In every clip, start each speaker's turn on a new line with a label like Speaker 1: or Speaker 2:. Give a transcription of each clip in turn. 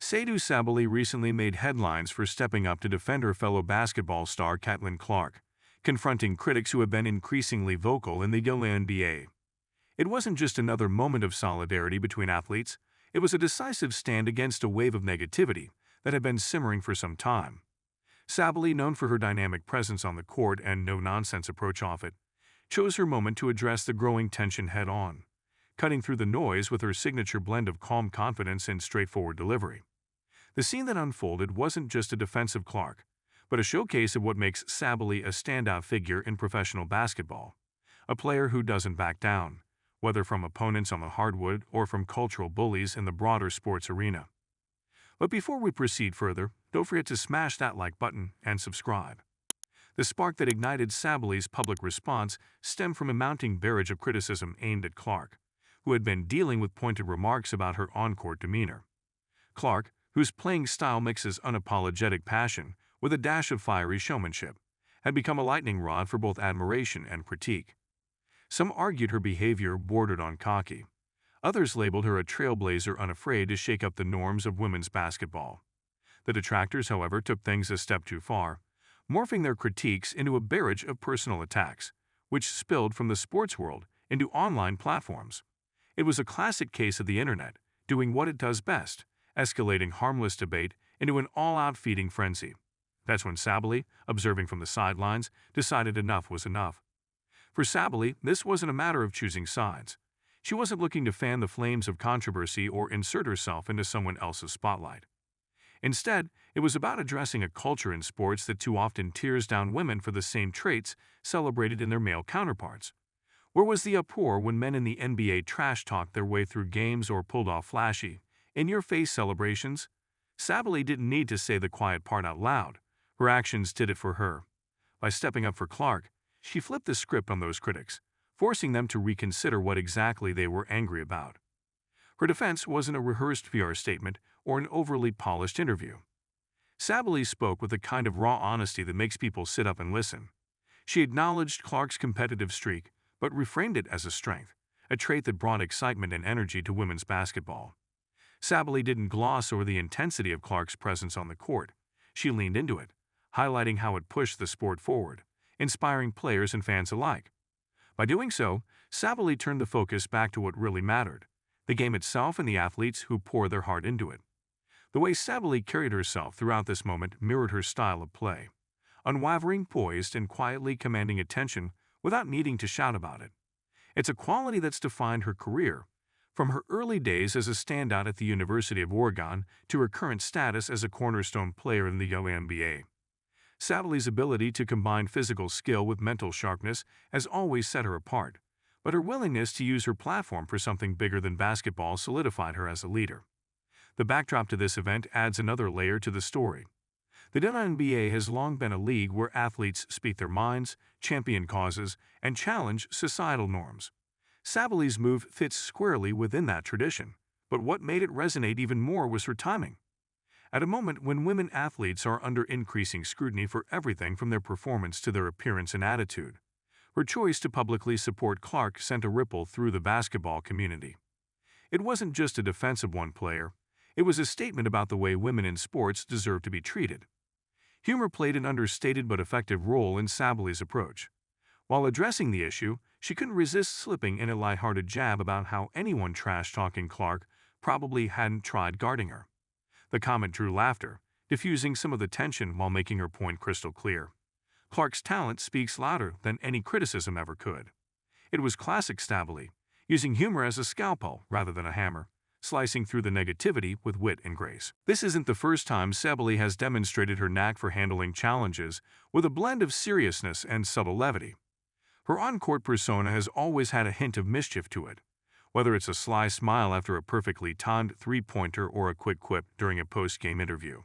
Speaker 1: Satou Sabally recently made headlines for stepping up to defend her fellow basketball star Caitlin Clark, confronting critics who have been increasingly vocal in the WNBA. It wasn't just another moment of solidarity between athletes, it was a decisive stand against a wave of negativity that had been simmering for some time. Sabally, known for her dynamic presence on the court and no-nonsense approach off it, chose her moment to address the growing tension head-on, cutting through the noise with her signature blend of calm confidence and straightforward delivery. The scene that unfolded wasn't just a defense of Clark, but a showcase of what makes Sabally a standout figure in professional basketball, a player who doesn't back down, whether from opponents on the hardwood or from cultural bullies in the broader sports arena. But before we proceed further, don't forget to smash that like button and subscribe. The spark that ignited Sabally's public response stemmed from a mounting barrage of criticism aimed at Clark, who had been dealing with pointed remarks about her on-court demeanor. Clark, whose playing style mixes unapologetic passion with a dash of fiery showmanship, had become a lightning rod for both admiration and critique. Some argued her behavior bordered on cocky. Others labeled her a trailblazer unafraid to shake up the norms of women's basketball. The detractors, however, took things a step too far, morphing their critiques into a barrage of personal attacks, which spilled from the sports world into online platforms. It was a classic case of the internet doing what it does best, escalating harmless debate into an all-out feeding frenzy. That's when Sabally, observing from the sidelines, decided enough was enough. For Sabally, this wasn't a matter of choosing sides. She wasn't looking to fan the flames of controversy or insert herself into someone else's spotlight. Instead, it was about addressing a culture in sports that too often tears down women for the same traits celebrated in their male counterparts. Where was the uproar when men in the NBA trash-talked their way through games or pulled off flashy, in-your-face celebrations? Sabally didn't need to say the quiet part out loud. Her actions did it for her. By stepping up for Clark, she flipped the script on those critics, forcing them to reconsider what exactly they were angry about. Her defense wasn't a rehearsed PR statement or an overly polished interview. Sabally spoke with the kind of raw honesty that makes people sit up and listen. She acknowledged Clark's competitive streak, but reframed it as a strength, a trait that brought excitement and energy to women's basketball. Sabally didn't gloss over the intensity of Clark's presence on the court. She leaned into it, highlighting how it pushed the sport forward, inspiring players and fans alike. By doing so, Sabally turned the focus back to what really mattered, the game itself and the athletes who pour their heart into it. The way Sabally carried herself throughout this moment mirrored her style of play, unwavering, poised, and quietly commanding attention without needing to shout about it. It's a quality that's defined her career, from her early days as a standout at the University of Oregon to her current status as a cornerstone player in the WNBA. Sabally's ability to combine physical skill with mental sharpness has always set her apart, but her willingness to use her platform for something bigger than basketball solidified her as a leader. The backdrop to this event adds another layer to the story. The WNBA has long been a league where athletes speak their minds, champion causes, and challenge societal norms. Sabally's move fits squarely within that tradition, but what made it resonate even more was her timing. At a moment when women athletes are under increasing scrutiny for everything from their performance to their appearance and attitude, her choice to publicly support Clark sent a ripple through the basketball community. It wasn't just a defense of one player, it was a statement about the way women in sports deserve to be treated. Humor played an understated but effective role in Sabally's approach. While addressing the issue, she couldn't resist slipping in a lighthearted jab about how anyone trash-talking Clark probably hadn't tried guarding her. The comment drew laughter, diffusing some of the tension while making her point crystal clear. Clark's talent speaks louder than any criticism ever could. It was classic Sabally, using humor as a scalpel rather than a hammer, slicing through the negativity with wit and grace. This isn't the first time Sabally has demonstrated her knack for handling challenges with a blend of seriousness and subtle levity. Her on-court persona has always had a hint of mischief to it, whether it's a sly smile after a perfectly timed three-pointer or a quick quip during a post-game interview.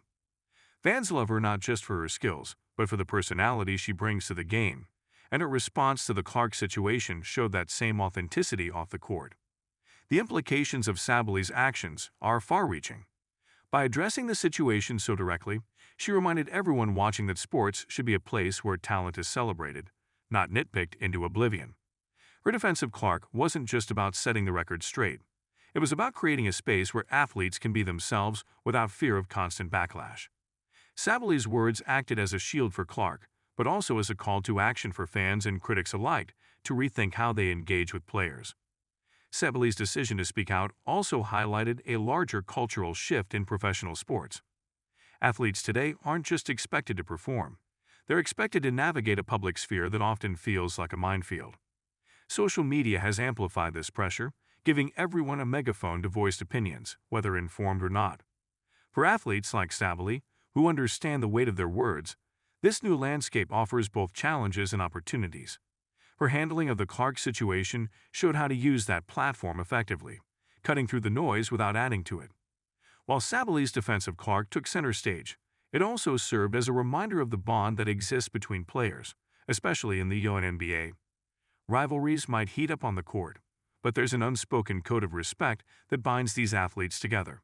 Speaker 1: Fans love her not just for her skills, but for the personality she brings to the game, and her response to the Clark situation showed that same authenticity off the court. The implications of Sabally's actions are far-reaching. By addressing the situation so directly, she reminded everyone watching that sports should be a place where talent is celebrated, not nitpicked into oblivion. Her defense of Clark wasn't just about setting the record straight. It was about creating a space where athletes can be themselves without fear of constant backlash. Sabally's words acted as a shield for Clark, but also as a call to action for fans and critics alike to rethink how they engage with players. Sabally's decision to speak out also highlighted a larger cultural shift in professional sports. Athletes today aren't just expected to perform. They're expected to navigate a public sphere that often feels like a minefield. Social media has amplified this pressure, giving everyone a megaphone to voice opinions, whether informed or not. For athletes like Sabally, who understand the weight of their words, this new landscape offers both challenges and opportunities. Her handling of the Clark situation showed how to use that platform effectively, cutting through the noise without adding to it. While Sabally's defense of Clark took center stage, it also served as a reminder of the bond that exists between players, especially in the WNBA. Rivalries might heat up on the court, but there's an unspoken code of respect that binds these athletes together.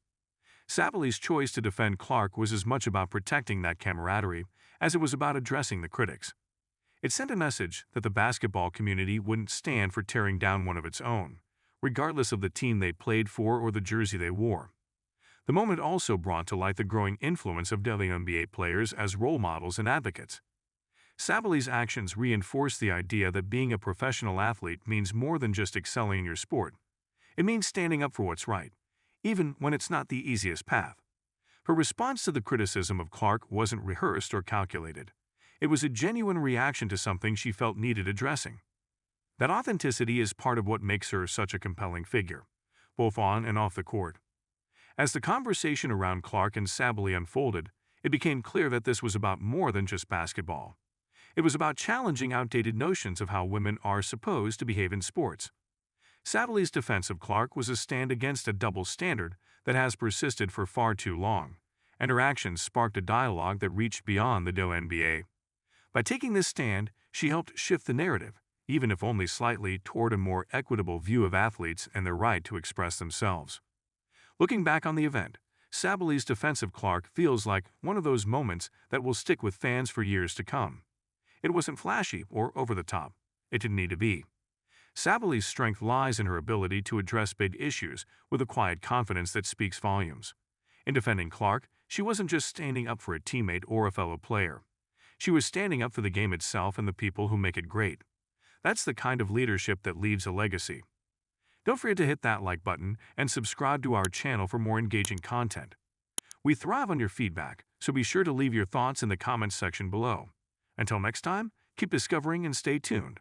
Speaker 1: Sabally's choice to defend Clark was as much about protecting that camaraderie as it was about addressing the critics. It sent a message that the basketball community wouldn't stand for tearing down one of its own, regardless of the team they played for or the jersey they wore. The moment also brought to light the growing influence of WNBA players as role models and advocates. Sabally's actions reinforced the idea that being a professional athlete means more than just excelling in your sport. It means standing up for what's right, even when it's not the easiest path. Her response to the criticism of Clark wasn't rehearsed or calculated. It was a genuine reaction to something she felt needed addressing. That authenticity is part of what makes her such a compelling figure, both on and off the court. As the conversation around Clark and Sabally unfolded, it became clear that this was about more than just basketball. It was about challenging outdated notions of how women are supposed to behave in sports. Sabally's defense of Clark was a stand against a double standard that has persisted for far too long, and her actions sparked a dialogue that reached beyond the WNBA. By taking this stand, she helped shift the narrative, even if only slightly, toward a more equitable view of athletes and their right to express themselves. Looking back on the event, Sabally's defense of Clark feels like one of those moments that will stick with fans for years to come. It wasn't flashy or over the top. It didn't need to be. Sabally's strength lies in her ability to address big issues with a quiet confidence that speaks volumes. In defending Clark, she wasn't just standing up for a teammate or a fellow player. She was standing up for the game itself and the people who make it great. That's the kind of leadership that leaves a legacy. Don't forget to hit that like button and subscribe to our channel for more engaging content. We thrive on your feedback, so be sure to leave your thoughts in the comments section below. Until next time, keep discovering and stay tuned.